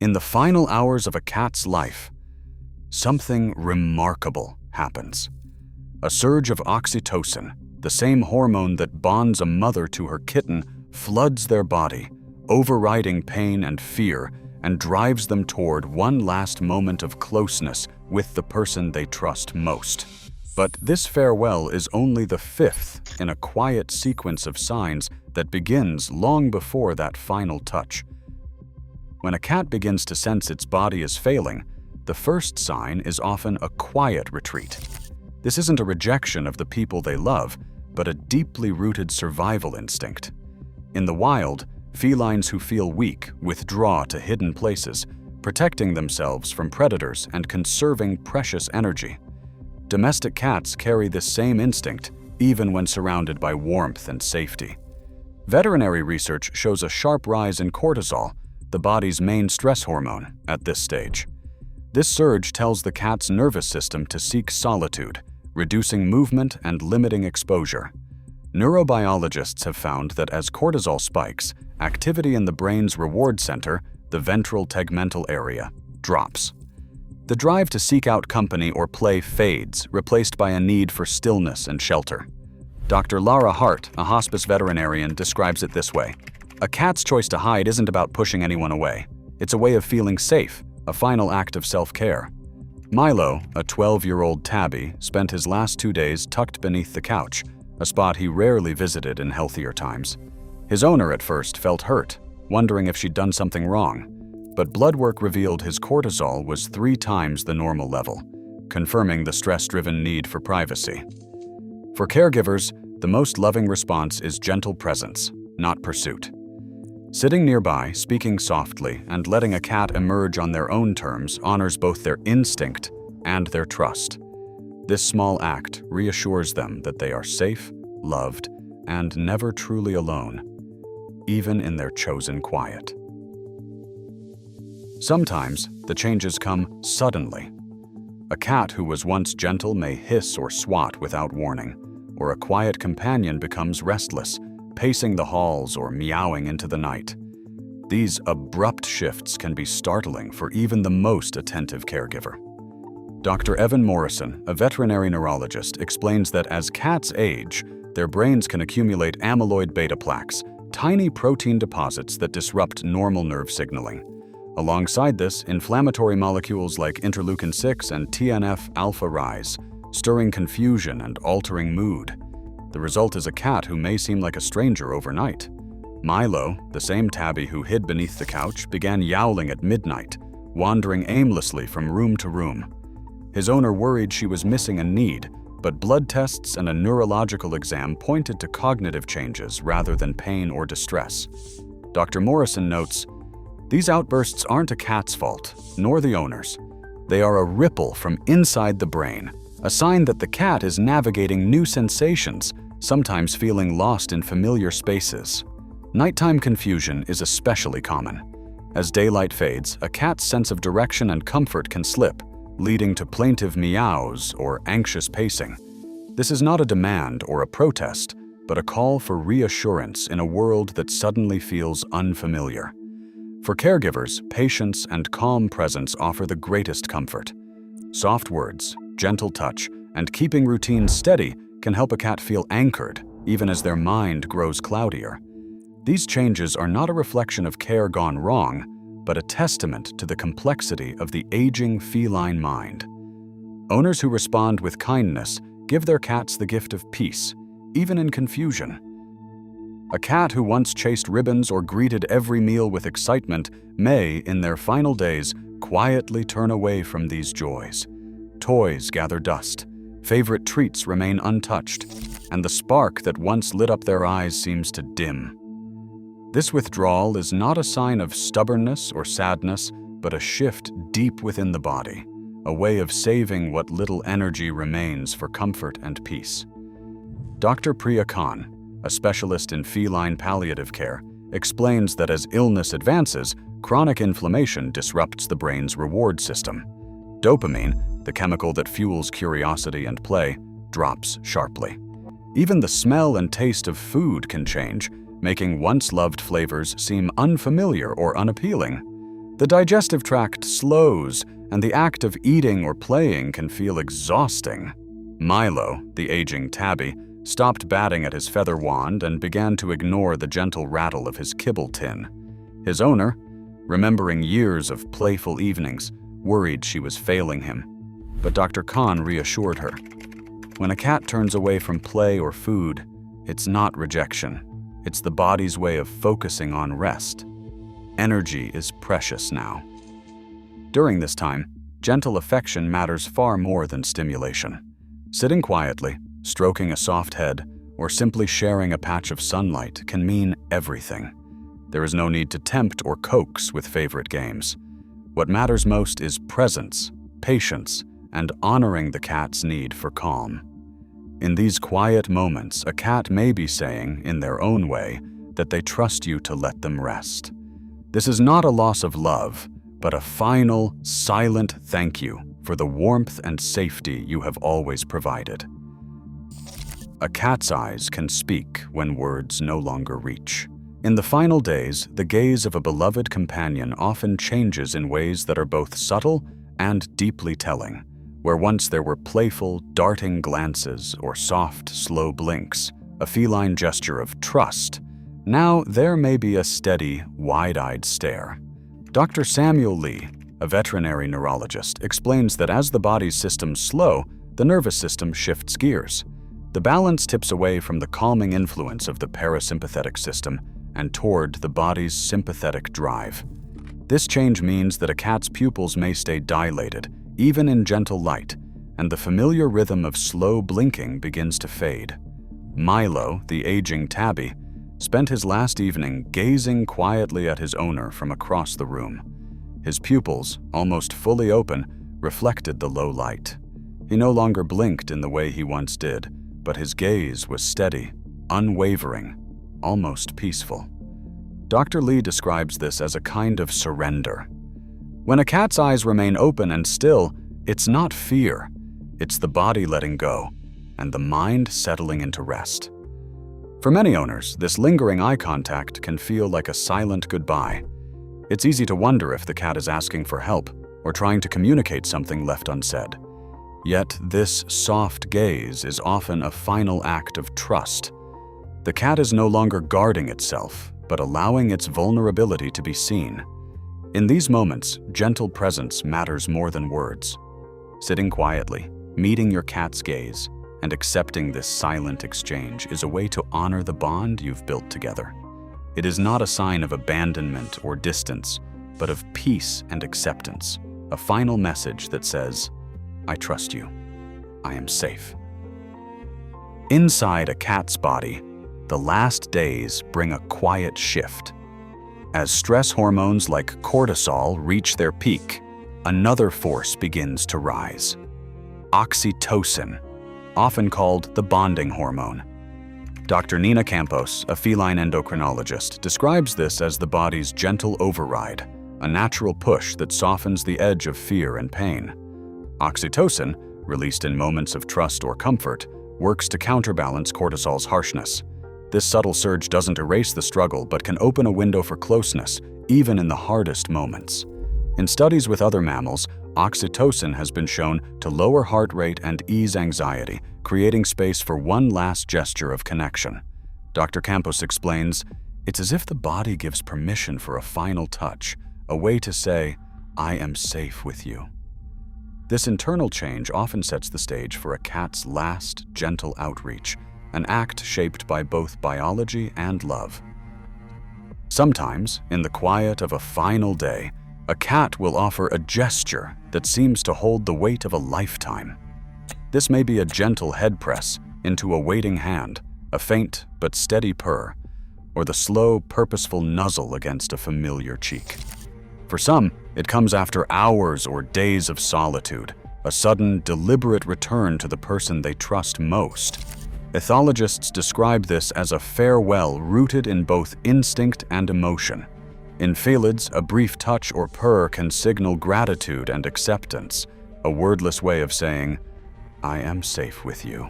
In the final hours of a cat's life, something remarkable happens. A surge of oxytocin, the same hormone that bonds a mother to her kitten, floods their body, overriding pain and fear, and drives them toward one last moment of closeness with the person they trust most. But this farewell is only the fifth in a quiet sequence of signs that begins long before that final touch. When a cat begins to sense its body is failing, the first sign is often a quiet retreat. This isn't a rejection of the people they love, but a deeply rooted survival instinct. In the wild, felines who feel weak withdraw to hidden places, protecting themselves from predators and conserving precious energy. Domestic cats carry this same instinct, even when surrounded by warmth and safety. Veterinary research shows a sharp rise in cortisol, the body's main stress hormone, at this stage. This surge tells the cat's nervous system to seek solitude, reducing movement and limiting exposure. Neurobiologists have found that as cortisol spikes, activity in the brain's reward center, the ventral tegmental area, drops. The drive to seek out company or play fades, replaced by a need for stillness and shelter. Dr. Lara Hart, a hospice veterinarian, describes it this way: a cat's choice to hide isn't about pushing anyone away. It's a way of feeling safe, a final act of self-care. Milo, a 12-year-old tabby, spent his last 2 days tucked beneath the couch, a spot he rarely visited in healthier times. His owner at first felt hurt, wondering if she'd done something wrong, but blood work revealed his cortisol was 3 times the normal level, confirming the stress-driven need for privacy. For caregivers, the most loving response is gentle presence, not pursuit. Sitting nearby, speaking softly, and letting a cat emerge on their own terms honors both their instinct and their trust. This small act reassures them that they are safe, loved, and never truly alone, even in their chosen quiet. Sometimes, the changes come suddenly. A cat who was once gentle may hiss or swat without warning, or a quiet companion becomes restless, pacing the halls or meowing into the night. These abrupt shifts can be startling for even the most attentive caregiver. Dr. Evan Morrison, a veterinary neurologist, explains that as cats age, their brains can accumulate amyloid beta plaques, tiny protein deposits that disrupt normal nerve signaling. Alongside this, inflammatory molecules like interleukin-6 and TNF-alpha rise, stirring confusion and altering mood. The result is a cat who may seem like a stranger overnight. Milo, the same tabby who hid beneath the couch, began yowling at midnight, wandering aimlessly from room to room. His owner worried she was missing a need, but blood tests and a neurological exam pointed to cognitive changes rather than pain or distress. Dr. Morrison notes, "These outbursts aren't a cat's fault, nor the owner's. They are a ripple from inside the brain, a sign that the cat is navigating new sensations, sometimes feeling lost in familiar spaces." Nighttime confusion is especially common. As daylight fades, a cat's sense of direction and comfort can slip, leading to plaintive meows or anxious pacing. This is not a demand or a protest, but a call for reassurance in a world that suddenly feels unfamiliar. For caregivers, patience and calm presence offer the greatest comfort. Soft words, gentle touch, and keeping routines steady can help a cat feel anchored, even as their mind grows cloudier. These changes are not a reflection of care gone wrong, but a testament to the complexity of the aging feline mind. Owners who respond with kindness give their cats the gift of peace, even in confusion. A cat who once chased ribbons or greeted every meal with excitement may, in their final days, quietly turn away from these joys. Toys gather dust, favorite treats remain untouched, and the spark that once lit up their eyes seems to dim. This withdrawal is not a sign of stubbornness or sadness, but a shift deep within the body, a way of saving what little energy remains for comfort and peace. Dr. Priya Khan, a specialist in feline palliative care, explains that as illness advances, chronic inflammation disrupts the brain's reward system. Dopamine, the chemical that fuels curiosity and play, drops sharply. Even the smell and taste of food can change, making once loved flavors seem unfamiliar or unappealing. The digestive tract slows, and the act of eating or playing can feel exhausting. Milo, the aging tabby, stopped batting at his feather wand and began to ignore the gentle rattle of his kibble tin. His owner, remembering years of playful evenings, worried she was failing him. But Dr. Khan reassured her. When a cat turns away from play or food, it's not rejection. It's the body's way of focusing on rest. Energy is precious now. During this time, gentle affection matters far more than stimulation. Sitting quietly, stroking a soft head, or simply sharing a patch of sunlight can mean everything. There is no need to tempt or coax with favorite games. What matters most is presence, patience, and honoring the cat's need for calm. In these quiet moments, a cat may be saying, in their own way, that they trust you to let them rest. This is not a loss of love, but a final, silent thank you for the warmth and safety you have always provided. A cat's eyes can speak when words no longer reach. In the final days, the gaze of a beloved companion often changes in ways that are both subtle and deeply telling. Where once there were playful, darting glances or soft, slow blinks, a feline gesture of trust, now there may be a steady, wide-eyed stare. Dr. Samuel Lee, a veterinary neurologist, explains that as the body's systems slow, the nervous system shifts gears. The balance tips away from the calming influence of the parasympathetic system and toward the body's sympathetic drive. This change means that a cat's pupils may stay dilated, even in gentle light, and the familiar rhythm of slow blinking begins to fade. Milo, the aging tabby, spent his last evening gazing quietly at his owner from across the room. His pupils, almost fully open, reflected the low light. He no longer blinked in the way he once did, but his gaze was steady, unwavering, almost peaceful. Dr. Lee describes this as a kind of surrender. When a cat's eyes remain open and still, it's not fear, it's the body letting go, and the mind settling into rest. For many owners, this lingering eye contact can feel like a silent goodbye. It's easy to wonder if the cat is asking for help or trying to communicate something left unsaid. Yet this soft gaze is often a final act of trust. The cat is no longer guarding itself, but allowing its vulnerability to be seen. In these moments, gentle presence matters more than words. Sitting quietly, meeting your cat's gaze, and accepting this silent exchange is a way to honor the bond you've built together. It is not a sign of abandonment or distance, but of peace and acceptance, a final message that says, I trust you. I am safe. Inside a cat's body, the last days bring a quiet shift. As stress hormones like cortisol reach their peak, another force begins to rise. Oxytocin, often called the bonding hormone. Dr. Nina Campos, a feline endocrinologist, describes this as the body's gentle override, a natural push that softens the edge of fear and pain. Oxytocin, released in moments of trust or comfort, works to counterbalance cortisol's harshness. This subtle surge doesn't erase the struggle but can open a window for closeness, even in the hardest moments. In studies with other mammals, oxytocin has been shown to lower heart rate and ease anxiety, creating space for one last gesture of connection. Dr. Campos explains, it's as if the body gives permission for a final touch, a way to say, I am safe with you. This internal change often sets the stage for a cat's last, gentle outreach, an act shaped by both biology and love. Sometimes, in the quiet of a final day, a cat will offer a gesture that seems to hold the weight of a lifetime. This may be a gentle head press into a waiting hand, a faint but steady purr, or the slow, purposeful nuzzle against a familiar cheek. For some, it comes after hours or days of solitude, a sudden, deliberate return to the person they trust most. Ethologists describe this as a farewell rooted in both instinct and emotion. In felids, a brief touch or purr can signal gratitude and acceptance, a wordless way of saying, I am safe with you.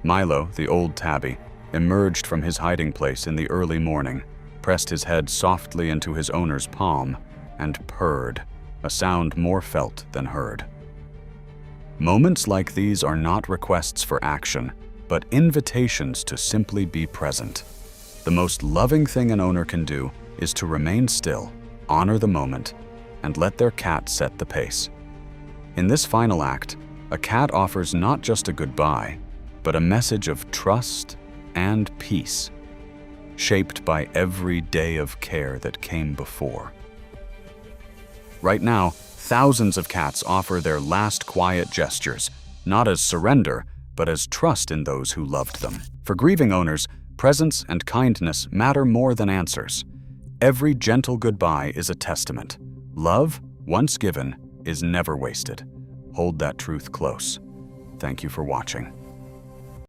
Milo, the old tabby, emerged from his hiding place in the early morning, pressed his head softly into his owner's palm, and purred, a sound more felt than heard. Moments like these are not requests for action, but invitations to simply be present. The most loving thing an owner can do is to remain still, honor the moment, and let their cat set the pace. In this final act, a cat offers not just a goodbye, but a message of trust and peace, shaped by every day of care that came before. Right now, thousands of cats offer their last quiet gestures, not as surrender, but as trust in those who loved them. For grieving owners, presence and kindness matter more than answers. Every gentle goodbye is a testament. Love, once given, is never wasted. Hold that truth close. Thank you for watching.